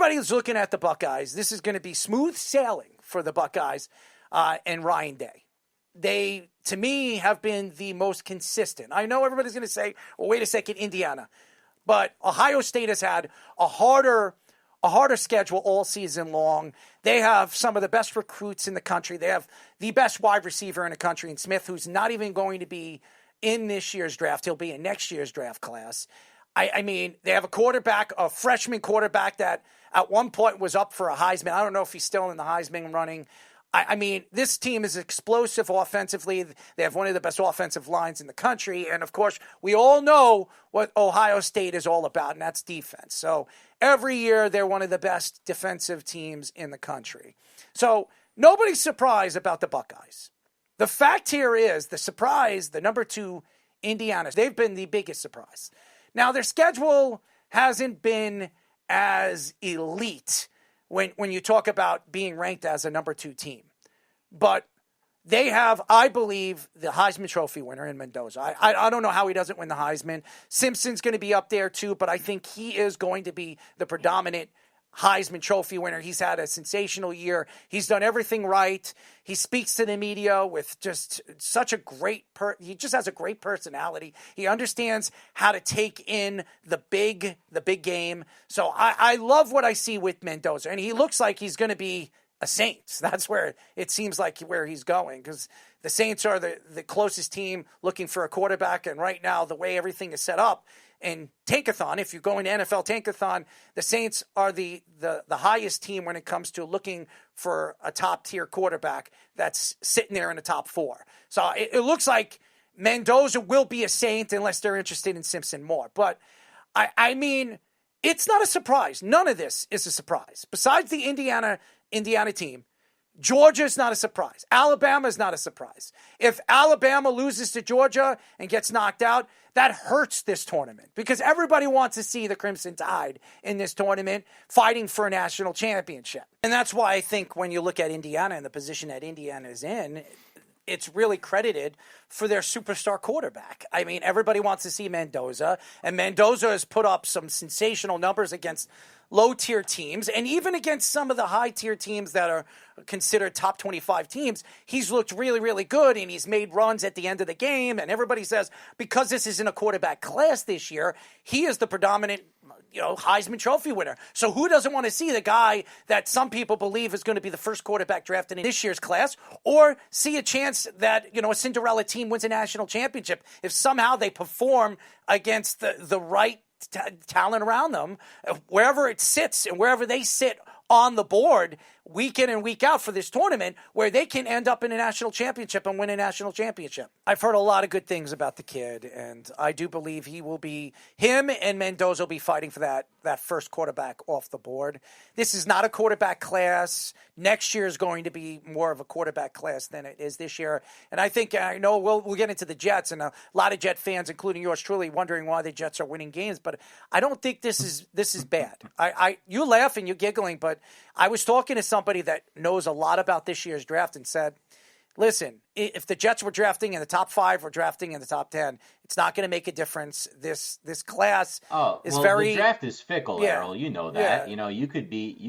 everybody is looking at the Buckeyes. This is going to be smooth sailing for the Buckeyes and Ryan Day. They, to me, have been the most consistent. I know everybody's going to say, well, wait a second, Indiana. But Ohio State has had a harder schedule all season long. They have some of the best recruits in the country. They have the best wide receiver in the country in Smith, who's not even going to be in this year's draft. He'll be in next year's draft class. I mean, they have a freshman quarterback that at one point was up for a Heisman. I don't know if he's still in the Heisman running. I mean, this team is explosive offensively. They have one of the best offensive lines in the country. And, of course, we all know what Ohio State is all about, and that's defense. So every year they're one of the best defensive teams in the country. So nobody's surprised about the Buckeyes. The fact here is the surprise, the number 2 Indiana, they've been the biggest surprise. Now, their schedule hasn't been as elite when you talk about being ranked as a number 2 team. But they have, I believe, the Heisman Trophy winner in Mendoza. I don't know how he doesn't win the Heisman. Simpson's going to be up there too, but I think he is going to be the predominant Heisman Trophy winner. He's had a sensational year. He's done everything right. He speaks to the media with just such a he just has a great personality. He understands how to take in the big game. So I love what I see with Mendoza. And he looks like he's going to be a Saints. That's where it seems like where he's going, because the Saints are the closest team looking for a quarterback. And right now, the way everything is set up, and Tankathon, if you go into NFL Tankathon, the Saints are the highest team when it comes to looking for a top-tier quarterback that's sitting there in the top 4. So it looks like Mendoza will be a Saint unless they're interested in Simpson more. But, I mean, it's not a surprise. None of this is a surprise. Besides the Indiana team, Georgia's not a surprise. Alabama's not a surprise. If Alabama loses to Georgia and gets knocked out, that hurts this tournament because everybody wants to see the Crimson Tide in this tournament fighting for a national championship. And that's why I think when you look at Indiana and the position that Indiana is in, it's really credited for their superstar quarterback. I mean, everybody wants to see Mendoza, and Mendoza has put up some sensational numbers against low-tier teams, and even against some of the high-tier teams that are considered top 25 teams, he's looked really, really good, and he's made runs at the end of the game, and everybody says, because this isn't a quarterback class this year, he is the predominant Heisman Trophy winner. So who doesn't want to see the guy that some people believe is going to be the first quarterback drafted in this year's class, or see a chance that, a Cinderella team wins a national championship if somehow they perform against the right talent around them, wherever it sits and wherever they sit on the board week in and week out for this tournament, where they can end up in a national championship and win a national championship. I've heard a lot of good things about the kid, and I do believe him and Mendoza will be fighting for that first quarterback off the board. This is not a quarterback class. Next year is going to be more of a quarterback class than it is this year. And I know we'll get into the Jets, and a lot of Jet fans, including yours truly, wondering why the Jets are winning games, but I don't think this is bad. You laugh and you're giggling, but I was talking to somebody that knows a lot about this year's draft and said, listen, if the Jets were drafting in the top 5 or drafting in the top 10, it's not going to make a difference. This class is very... the draft is fickle, Errol. You know that. Yeah. You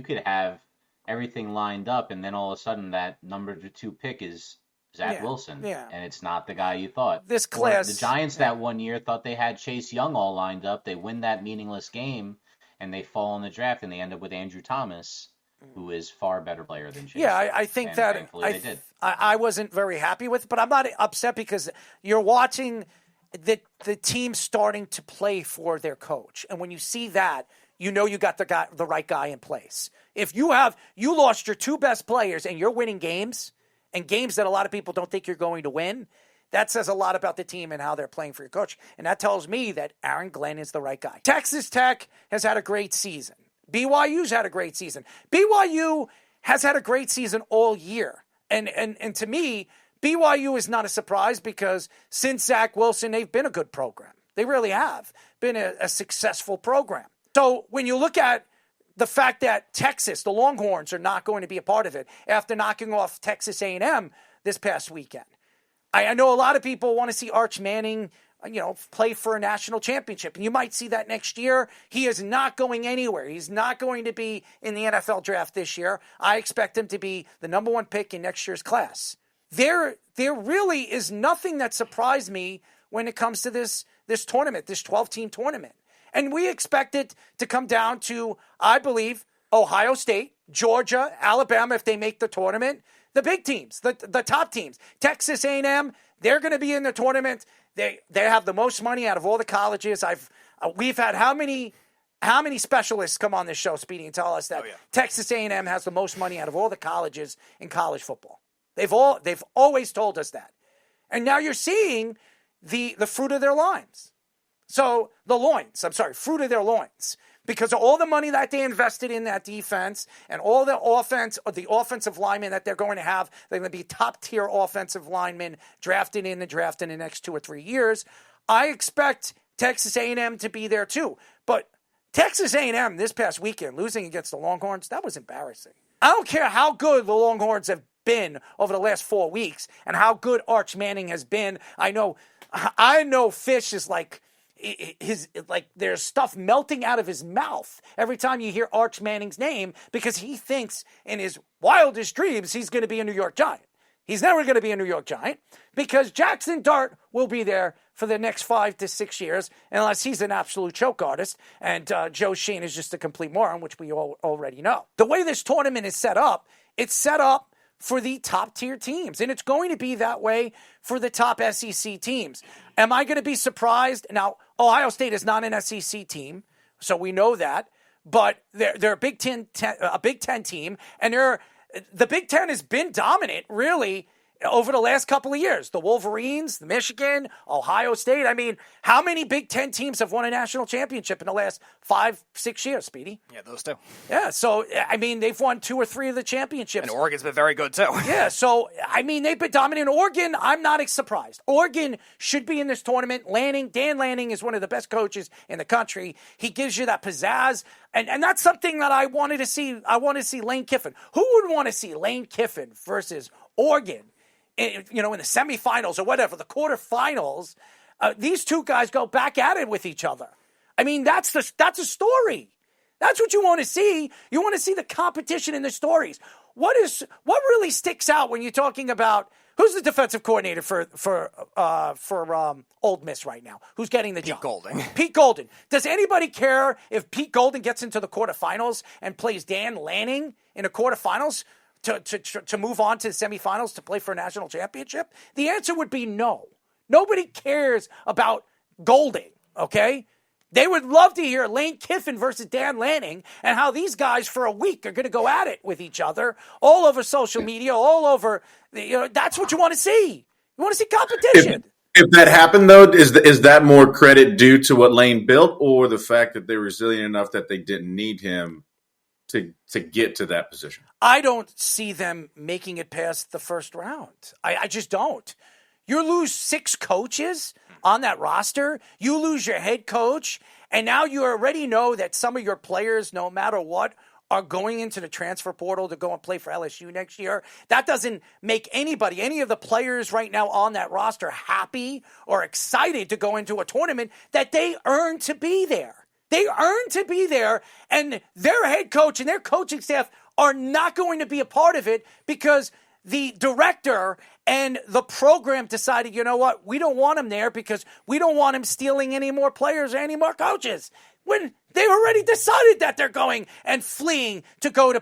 could have everything lined up, and then all of a sudden that number 2 pick is Zach Wilson. Yeah. And it's not the guy you thought. This class... Or the Giants that one year thought they had Chase Young all lined up. They win that meaningless game, and they fall in the draft, and they end up with Andrew Thomas, who is far better player than Chase. Yeah, I think and that thankfully they did. I wasn't very happy with it, but I'm not upset because you're watching the team starting to play for their coach. And when you see that, you got the right guy in place. If you lost your 2 best players and you're winning games, and games that a lot of people don't think you're going to win, that says a lot about the team and how they're playing for your coach. And that tells me that Aaron Glenn is the right guy. Texas Tech has had a great season. BYU's had a great season. BYU has had a great season all year. And to me, BYU is not a surprise because since Zach Wilson, they've been a good program. They really have been a successful program. So when you look at the fact that Texas, the Longhorns, are not going to be a part of it after knocking off Texas A&M this past weekend, I know a lot of people want to see Arch Manning play for a national championship. And you might see that next year. He is not going anywhere. He's not going to be in the NFL draft this year. I expect him to be the number one pick in next year's class. There really is nothing that surprised me when it comes to this tournament, this 12-team tournament. And we expect it to come down to, I believe, Ohio State, Georgia, Alabama, if they make the tournament, the big teams, the top teams. Texas A&M, they're going to be in the tournament. They have the most money out of all the colleges. We've had how many specialists come on this show, Speedy, and tell us that Texas A&M has the most money out of all the colleges in college football. They've always told us that. And now you're seeing the fruit of their loins. So fruit of their loins. Because of all the money that they invested in that defense and all the offensive linemen that they're going to have, they're going to be top-tier offensive linemen drafted in the next 2 or 3 years. I expect Texas A&M to be there too. But Texas A&M this past weekend, losing against the Longhorns, that was embarrassing. I don't care how good the Longhorns have been over the last 4 weeks and how good Arch Manning has been. I know Fish is there's stuff melting out of his mouth every time you hear Arch Manning's name because he thinks in his wildest dreams he's going to be a New York Giant. He's never going to be a New York Giant because Jackson Dart will be there for the next 5 to 6 years unless he's an absolute choke artist and Joe Sheen is just a complete moron, which we all already know. The way this tournament is set up, it's set up for the top-tier teams, and it's going to be that way for the top SEC teams. Am I going to be surprised? Now, Ohio State is not an SEC team, so we know that, but they're a Big Ten team, and the Big Ten has been dominant, really, over the last couple of years. The Wolverines, the Michigan, Ohio State. I mean, how many Big Ten teams have won a national championship in the last 5-6 years, Speedy? Yeah, those two. Yeah, so, I mean, they've won 2 or 3 of the championships. And Oregon's been very good, too. Yeah, so, I mean, they've been dominant. Oregon, I'm not surprised. Oregon should be in this tournament. Dan Lanning is one of the best coaches in the country. He gives you that pizzazz, and that's something that I wanted to see. I want to see Lane Kiffin. Who would want to see Lane Kiffin versus Oregon? In the semifinals or whatever, the quarterfinals, these two guys go back at it with each other. I mean, that's a story. That's what you want to see. You want to see the competition in the stories. What really sticks out when you're talking about who's the defensive coordinator for Ole Miss right now? Who's getting the job? Pete Golden. Does anybody care if Pete Golden gets into the quarterfinals and plays Dan Lanning in the quarterfinals? To move on to the semifinals to play for a national championship? The answer would be no. Nobody cares about Golding, okay? They would love to hear Lane Kiffin versus Dan Lanning and how these guys for a week are going to go at it with each other all over social media, all over. That's what you want to see. You want to see competition. If that happened, though, is that more credit due to what Lane built or the fact that they're resilient enough that they didn't need him to get to that position? I don't see them making it past the first round. I just don't. You lose 6 coaches on that roster. You lose your head coach. And now you already know that some of your players, no matter what, are going into the transfer portal to go and play for LSU next year. That doesn't make any of the players right now on that roster happy or excited to go into a tournament that they earned to be there. They earned to be there, and their head coach and their coaching staff are not going to be a part of it because the director and the program decided, you know what, we don't want him there because we don't want him stealing any more players or any more coaches. When they already decided that they're going and fleeing to go to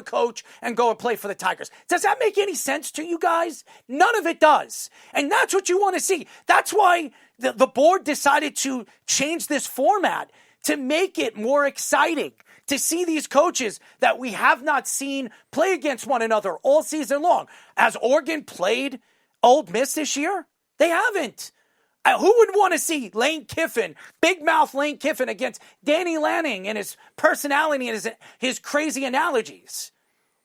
coach and go and play for the Tigers. Does that make any sense to you guys? None of it does. And that's what you want to see. That's why the board decided to change this format to make it more exciting, to see these coaches that we have not seen play against one another all season long. Has Oregon played Ole Miss this year? They haven't. Who would want to see Lane Kiffin, big mouth Lane Kiffin against Danny Lanning and his personality and his crazy analogies?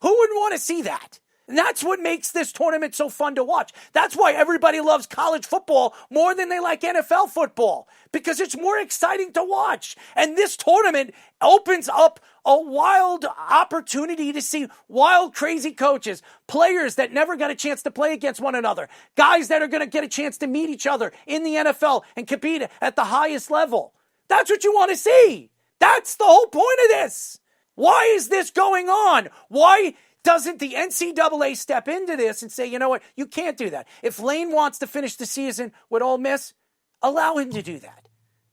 Who would want to see that? And that's what makes this tournament so fun to watch. That's why everybody loves college football more than they like NFL football, because it's more exciting to watch. And this tournament opens up a wild opportunity to see wild, crazy coaches, players that never got a chance to play against one another, guys that are going to get a chance to meet each other in the NFL and compete at the highest level. That's what you want to see. That's the whole point of this. Why is this going on? Why doesn't the NCAA step into this and say, you know what, you can't do that? If Lane wants to finish the season with Ole Miss, allow him to do that.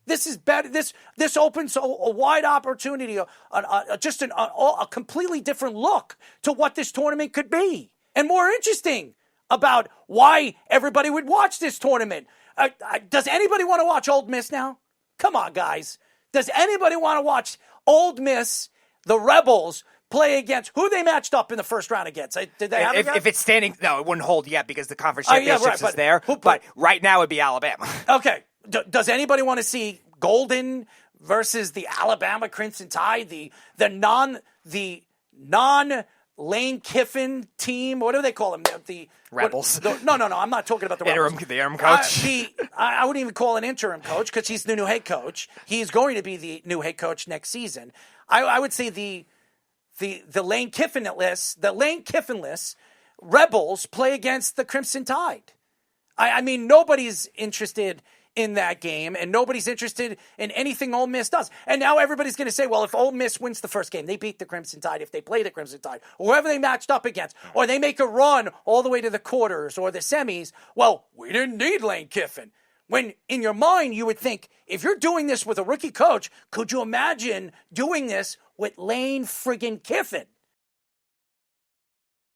This is better. This opens a wide opportunity, a completely different look to what this tournament could be, and more interesting about why everybody would watch this tournament. Does anybody want to watch Ole Miss now? Come on, guys. Does anybody want to watch Ole Miss, the Rebels, play against who they matched up in the first round against? Did they have if it's standing? No, it wouldn't hold yet because the conference championships is there. But right now it'd be Alabama. Okay. Does anybody want to see Golden versus the Alabama Crimson Tide, the non Lane Kiffin team? What do they call them? The Rebels. No. I'm not talking about the Rebels. The interim coach. I wouldn't even call an interim coach because he's the new head coach. He's going to be the new head coach next season. I would say the Lane Kiffin-less Rebels play against the Crimson Tide. I mean, nobody's interested in that game, and nobody's interested in anything Ole Miss does. And now everybody's going to say, well, if Ole Miss wins the first game, they beat the Crimson Tide, if they play the Crimson Tide, or whoever they matched up against, or they make a run all the way to the quarters or the semis, well, we didn't need Lane Kiffin. When in your mind you would think, if you're doing this with a rookie coach, could you imagine doing this with Lane friggin' Kiffin?